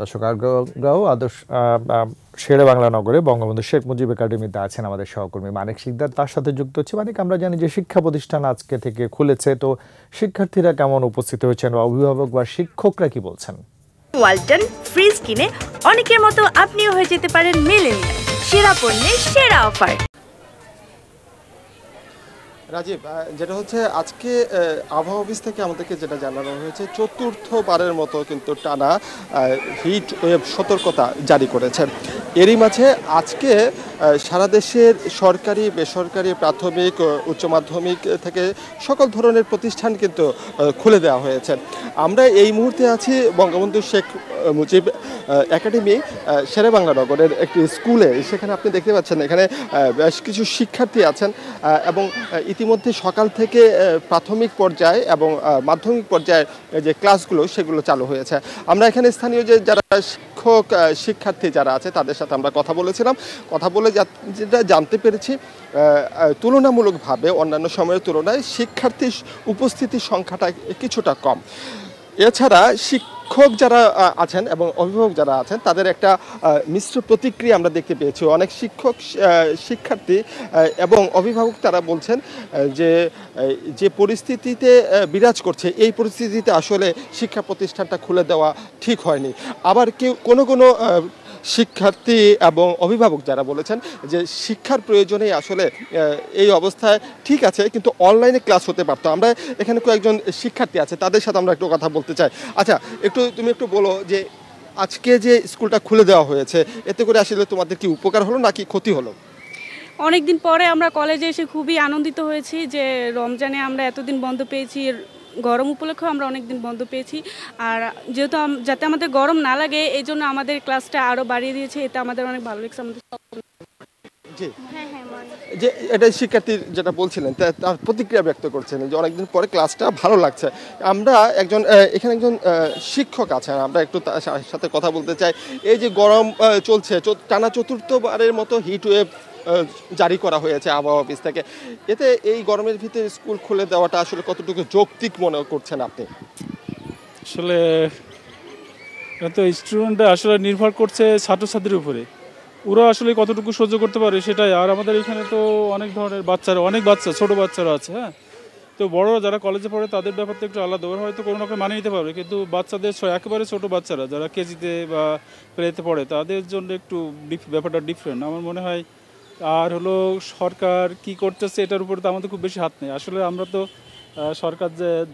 দর্শক আগ্রহ আদর্শ শেরে বাংলা নগরে বঙ্গবন্ধু শেখ মুজিব একাডেমিতে আছেন আমাদের সহকর্মী মানিক শিকদার, তার সাথে যুক্ত হচ্ছে। মানিক, আমরা জানি যে শিক্ষা প্রতিষ্ঠান আজকে থেকে খুলেছে, তো শিক্ষার্থীরা কেমন উপস্থিত হয়েছেন বা অভিভাবক বা শিক্ষকরা কি বলছেন? ওয়ালটন ফ্রিজ কিনে অনেকের মতো আপনিও হয়ে যেতে পারেন মিলেনিয়াল। সেরা পণ্যের সেরা অফার। রাজীব, যেটা হচ্ছে আজকে আবহাওয়া অফিস থেকে আমাদেরকে যেটা জানানো হয়েছে, চতুর্থবারের মতো কিন্তু টানা হিট ওয়েভ সতর্কতা জারি করেছে। এরই মাঝে আজকে সারা দেশের সরকারি, বেসরকারি, প্রাথমিক, উচ্চ মাধ্যমিক থেকে সকল ধরনের প্রতিষ্ঠান কিন্তু খুলে দেওয়া হয়েছে। আমরা এই মুহূর্তে আছি বঙ্গবন্ধু শেখ মুজিব একাডেমি শেরে বাংলা নগরের একটি স্কুলে। সেখানে আপনি দেখতে পাচ্ছেন এখানে বেশ কিছু শিক্ষার্থী আছেন এবং ইতিমধ্যে সকাল থেকে প্রাথমিক পর্যায়ে এবং মাধ্যমিক পর্যায়ে যে ক্লাসগুলো সেগুলো চালু হয়েছে। আমরা এখানে স্থানীয় যে যারা শিক্ষক শিক্ষার্থী যারা আছে তাদের সাথে আমরা কথা বলেছিলাম। কথা বলে যেটা জানতে পেরেছি, তুলনামূলকভাবে অন্যান্য সময়ের তুলনায় শিক্ষার্থীর উপস্থিতির সংখ্যাটা কিছুটা কম। এছাড়া শিক্ষক যারা আছেন এবং অভিভাবক যারা আছেন তাদের একটা মিশ্র প্রতিক্রিয়া আমরা দেখতে পেয়েছি। অনেক শিক্ষক, শিক্ষার্থী এবং অভিভাবক তারা বলছেন যে পরিস্থিতিতে বিরাজ করছে, এই পরিস্থিতিতে আসলে শিক্ষা প্রতিষ্ঠানটা খুলে দেওয়া ঠিক হয়নি। আবার কোনো শিক্ষার্থী এবং অভিভাবক যারা বলেছেন যে শিক্ষার প্রয়োজনেই আসলে এই অবস্থায় ঠিক আছে, কিন্তু অনলাইনে ক্লাস হতে পারতো। আমরা এখানে কয়েকজন শিক্ষার্থী আছে, তাদের সাথে আমরা একটু কথা বলতে চাই। আচ্ছা, তুমি একটু বলো যে আজকে যে স্কুলটা খুলে দেওয়া হয়েছে, এতে করে আসলে তোমাদের কি উপকার হলো নাকি ক্ষতি হলো? অনেকদিন পরে আমরা কলেজে এসে খুবই আনন্দিত হয়েছি যে রমজানে আমরা এতদিন বন্ধ পেয়েছি, গরম উপলক্ষেও আমরা অনেকদিন বন্ধ পেয়েছি। আর যেহেতু যাতে আমাদের গরম না লাগে এই জন্য আমাদের ক্লাসটা আরও বাড়িয়ে দিয়েছে, এটা আমাদের অনেক ভালো লাগছে। আমাদের জি, যে এটা শিক্ষার্থী যেটা বলছিলেন তার প্রতিক্রিয়া ব্যক্ত করছেন যে অনেকদিন পরে ক্লাসটা ভালো লাগছে। আমরা এখানে একজন শিক্ষক আছেন, আমরা একটু তার সাথে কথা বলতে চাই। এই যে গরম চলছে, টানা চতুর্থবারের মতো হিট ওয়েভ জারি করা হয়েছে আবহাওয়া অফিস থেকে, এতে এই গরমের ভিতরে স্কুল খুলে দেওয়াটা আসলে কতটুকু যৌক্তিক মনে করছেন আপনি? আসলে তো স্টুডেন্টরা আসলে নির্ভর করছে ছাত্রছাত্রীর উপরে, ওরা আসলে কতটুকু সহ্য করতে পারে সেটাই। আর আমাদের এখানে তো অনেক ধরনের অনেক বাচ্চা, ছোটো বাচ্চারা আছে। হ্যাঁ, তো বড়রা যারা কলেজে পড়ে তাদের ব্যাপারটা একটু আলাদা, ওরা হয়তো কোনো রকম মানিয়ে নিতে পারবে, কিন্তু বাচ্চাদের একেবারে ছোটো বাচ্চারা যারা কেজিতে বা প্লেতে পড়ে তাদের জন্য একটু ব্যাপারটা ডিফারেন্ট আমার মনে হয়। আর হলো সরকার কি করতেছে এটার উপরে তো আমাদের খুব বেশি হাত নেই। আসলে আমরা তো সরকার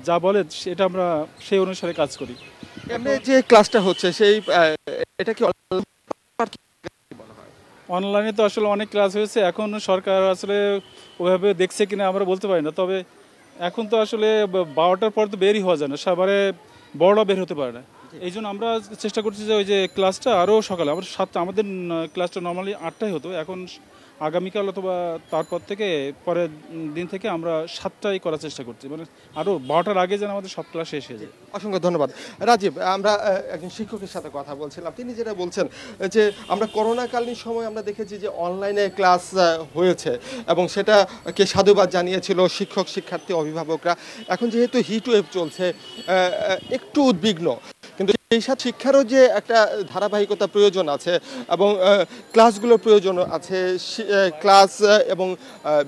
যা বলে সেটা আমরা সেই অনুসারে কাজ করি। এমনি যে ক্লাসটা হচ্ছে এটা কি অনলাইনে তো আসলে অনেক ক্লাস হয়েছে, এখন সরকার আসলে ওইভাবে দেখছে কিনা আমরা বলতে পারি না। তবে এখন তো আসলে 12টার পর তো বেরই হওয়া যায় না, সবারে বড়রা বের হতে পারে না। এই জন্য আমরা চেষ্টা করছি যে ওই যে ক্লাসটা আরও সকালে আমাদের ক্লাসটা নর্মালি 8টায় হতো, এখন আগামীকাল অথবা তারপর থেকে পরের দিন থেকে আমরা 7টায় করার চেষ্টা করছি, মানে আরও 12টার আগে যেন আমাদের সব ক্লাস শেষ হয়ে যায়। অসংখ্য ধন্যবাদ। রাজীব, আমরা একজন শিক্ষকের সাথে কথা বলছিলাম, তিনি যেটা বলছেন যে আমরা করোনাকালীন সময় আমরা দেখেছি যে অনলাইনে ক্লাস হয়েছে এবং সেটাকে সাধুবাদ জানিয়েছিল শিক্ষক, শিক্ষার্থী, অভিভাবকরা। এখন যেহেতু হিট ওয়েভ চলছে, একটু উদ্বিগ্ন, কিন্তু এই সাথে শিক্ষারও যে একটা ধারাবাহিকতা প্রয়োজন আছে এবং ক্লাসগুলোর প্রয়োজন আছে, ক্লাস এবং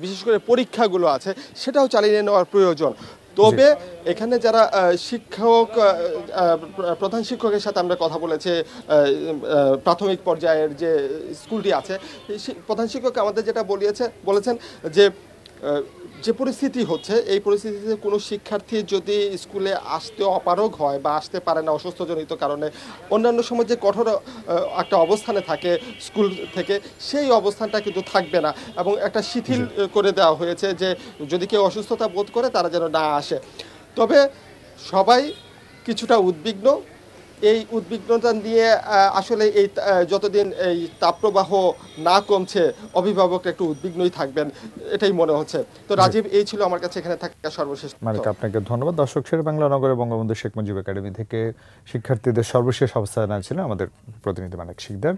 বিশেষ করে পরীক্ষাগুলো আছে সেটাও চালিয়ে নেওয়ার প্রয়োজন। তবে এখানে যারা শিক্ষক, প্রধান শিক্ষকের সাথে আমরা কথা বলেছি, প্রাথমিক পর্যায়ের যে স্কুলটি আছে, প্রধান শিক্ষক আমাদের যেটা বলেছেন যে পরিস্থিতি হচ্ছে, এই পরিস্থিতিতে কোনো শিক্ষার্থী যদি স্কুলে আসতে অপারগ হয় বা আসতে পারে না অসুস্থজনিত কারণে, অন্যান্য সময় যে কঠোর একটা অবস্থানে থাকে স্কুল থেকে, সেই অবস্থানটা কিন্তু থাকবে না এবং একটা শিথিল করে দেওয়া হয়েছে যে যদি কেউ অসুস্থতা বোধ করে তারা যেন না আসে। তবে সবাই কিছুটা উদ্বিগ্ন। এই উদ্বিগ্নতা নিয়ে আসলে যতদিন এই তাপপ্রবাহ না কমছে অভিভাবকরা একটু উদ্বিগ্নই থাকবেন, এটাই মনে হচ্ছে। তো রাজীব, এই ছিল আমার কাছে এখানে থাকা সর্বশেষ। মানিক, আপনাকে ধন্যবাদ। দর্শক, শেরে বাংলা নগরে বঙ্গবন্ধু শেখ মুজিব একাডেমি থেকে শিক্ষার্থীদের সর্বশেষ অবস্থা জানাচ্ছিলেন আমাদের প্রতিনিধি মানিক শিকদার।